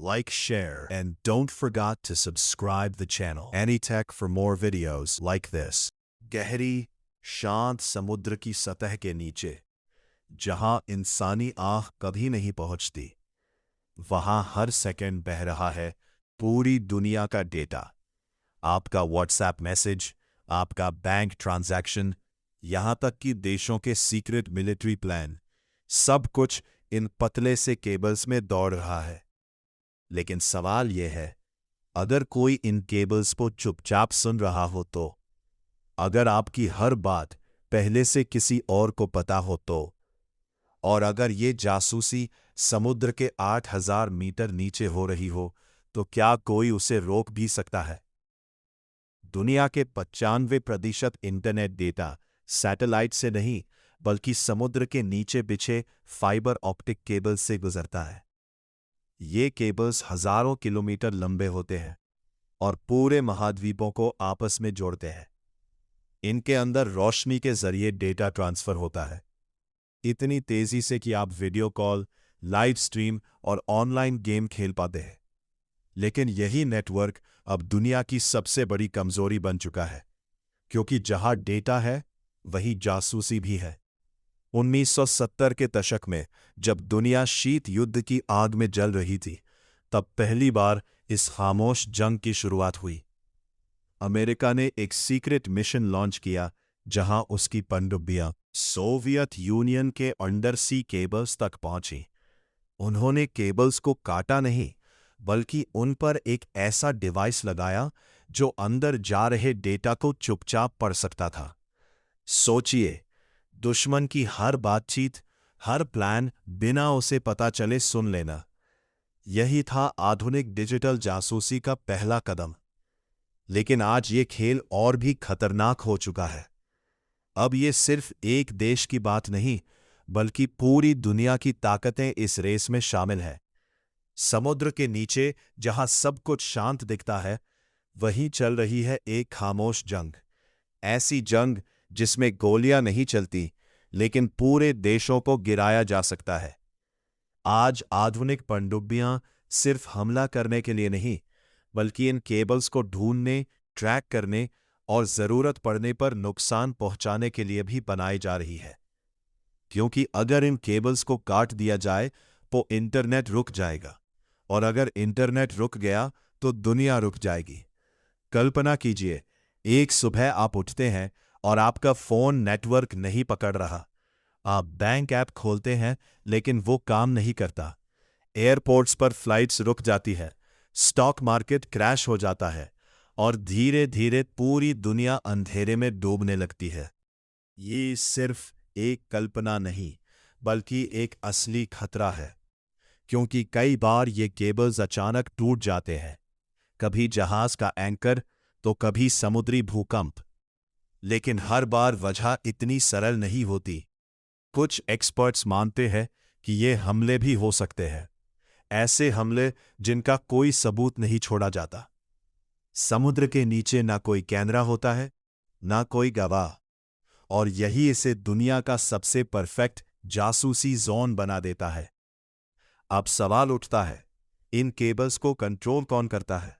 like, share, and don't forget to subscribe the channel Anytech for more videos like this. गहरी शांत समुद्र की सतह के नीचे, जहां इंसानी आंख कभी नहीं पहुंचती, वहां हर सेकंड बह रहा है पूरी दुनिया का डेटा। आपका व्हाट्सएप मैसेज, आपका बैंक ट्रांजैक्शन, यहां तक कि देशों के सीक्रेट मिलिट्री प्लान, सब कुछ इन पतले से केबल्स में दौड़ रहा है। लेकिन सवाल यह है, अगर कोई इन केबल्स को चुपचाप सुन रहा हो तो? अगर आपकी हर बात पहले से किसी और को पता हो तो? और अगर ये जासूसी समुद्र के 8,000 मीटर नीचे हो रही हो, तो क्या कोई उसे रोक भी सकता है? दुनिया के 95% इंटरनेट डेटा सैटेलाइट से नहीं, बल्कि समुद्र के नीचे बिछे फाइबर ऑप्टिक केबल से गुजरता है। ये केबल्स हजारों किलोमीटर लंबे होते हैं और पूरे महाद्वीपों को आपस में जोड़ते हैं। इनके अंदर रोशनी के जरिए डेटा ट्रांसफर होता है, इतनी तेजी से कि आप वीडियो कॉल, लाइव स्ट्रीम और ऑनलाइन गेम खेल पाते हैं। लेकिन यही नेटवर्क अब दुनिया की सबसे बड़ी कमजोरी बन चुका है, क्योंकि जहां डेटा है वहीं जासूसी भी है। 1970 के दशक में जब दुनिया शीत युद्ध की आग में जल रही थी, तब पहली बार इस खामोश जंग की शुरुआत हुई। अमेरिका ने एक सीक्रेट मिशन लॉन्च किया, जहां उसकी पनडुब्बियां सोवियत यूनियन के अंडर सी केबल्स तक पहुंची। उन्होंने केबल्स को काटा नहीं, बल्कि उन पर एक ऐसा डिवाइस लगाया जो अंदर जा रहे डेटा को चुपचाप पढ़ सकता था। सोचिए, दुश्मन की हर बातचीत, हर प्लान बिना उसे पता चले सुन लेना। यही था आधुनिक डिजिटल जासूसी का पहला कदम। लेकिन आज ये खेल और भी खतरनाक हो चुका है। अब ये सिर्फ एक देश की बात नहीं, बल्कि पूरी दुनिया की ताकतें इस रेस में शामिल हैं। समुद्र के नीचे जहां सब कुछ शांत दिखता है, वहीं चल रही है एक खामोश जंग। ऐसी जंग जिसमें गोलियां नहीं चलती, लेकिन पूरे देशों को गिराया जा सकता है। आज आधुनिक पनडुब्बियां सिर्फ हमला करने के लिए नहीं, बल्कि इन केबल्स को ढूंढने, ट्रैक करने और जरूरत पड़ने पर नुकसान पहुंचाने के लिए भी बनाई जा रही है। क्योंकि अगर इन केबल्स को काट दिया जाए तो इंटरनेट रुक जाएगा, और अगर इंटरनेट रुक गया तो दुनिया रुक जाएगी। कल्पना कीजिए, एक सुबह आप उठते हैं और आपका फोन नेटवर्क नहीं पकड़ रहा। आप बैंक ऐप खोलते हैं, लेकिन वो काम नहीं करता। एयरपोर्ट्स पर फ्लाइट्स रुक जाती है, स्टॉक मार्केट क्रैश हो जाता है, और धीरे धीरे पूरी दुनिया अंधेरे में डूबने लगती है। ये सिर्फ एक कल्पना नहीं, बल्कि एक असली खतरा है। क्योंकि कई बार ये केबल्स अचानक टूट जाते हैं, कभी जहाज का एंकर तो कभी समुद्री भूकंप। लेकिन हर बार वजह इतनी सरल नहीं होती। कुछ एक्सपर्ट्स मानते हैं कि ये हमले भी हो सकते हैं, ऐसे हमले जिनका कोई सबूत नहीं छोड़ा जाता। समुद्र के नीचे ना कोई कैमरा होता है, ना कोई गवाह, और यही इसे दुनिया का सबसे परफेक्ट जासूसी जोन बना देता है। अब सवाल उठता है, इन केबल्स को कंट्रोल कौन करता है?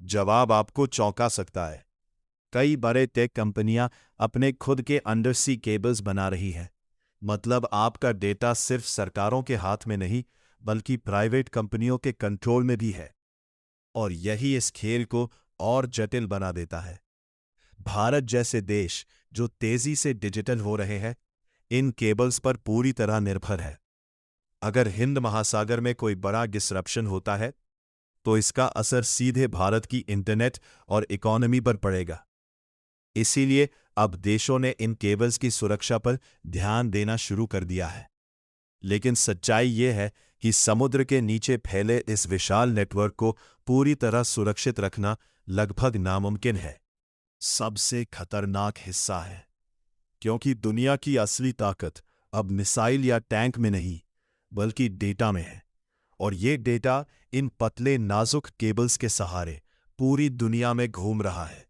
जवाब आपको चौंका सकता है। कई बड़े टेक कंपनियां अपने खुद के अंडरसी केबल्स बना रही हैं। मतलब आपका डेटा सिर्फ सरकारों के हाथ में नहीं, बल्कि प्राइवेट कंपनियों के कंट्रोल में भी है। और यही इस खेल को और जटिल बना देता है। भारत जैसे देश जो तेजी से डिजिटल हो रहे हैं, इन केबल्स पर पूरी तरह निर्भर है। अगर हिंद महासागर में कोई बड़ा डिसरप्शन होता है, तो इसका असर सीधे भारत की इंटरनेट और इकोनॉमी पर पड़ेगा। इसीलिए अब देशों ने इन केबल्स की सुरक्षा पर ध्यान देना शुरू कर दिया है। लेकिन सच्चाई यह है कि समुद्र के नीचे फैले इस विशाल नेटवर्क को पूरी तरह सुरक्षित रखना लगभग नामुमकिन है। सबसे खतरनाक हिस्सा है, क्योंकि दुनिया की असली ताकत अब मिसाइल या टैंक में नहीं, बल्कि डेटा में है। और ये डेटा इन पतले नाजुक केबल्स के सहारे पूरी दुनिया में घूम रहा है।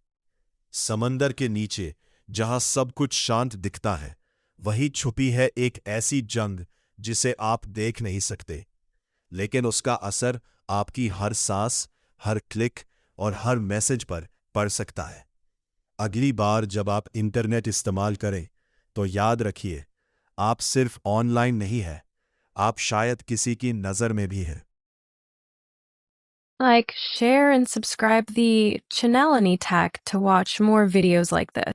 समंदर के नीचे जहां सब कुछ शांत दिखता है, वहीं छुपी है एक ऐसी जंग जिसे आप देख नहीं सकते, लेकिन उसका असर आपकी हर सांस, हर क्लिक और हर मैसेज पर पड़ सकता है। अगली बार जब आप इंटरनेट इस्तेमाल करें तो याद रखिए, आप सिर्फ ऑनलाइन नहीं हैं, आप शायद किसी की नज़र में भी हैं। Like, share, and subscribe the channel Tech to watch more videos like this.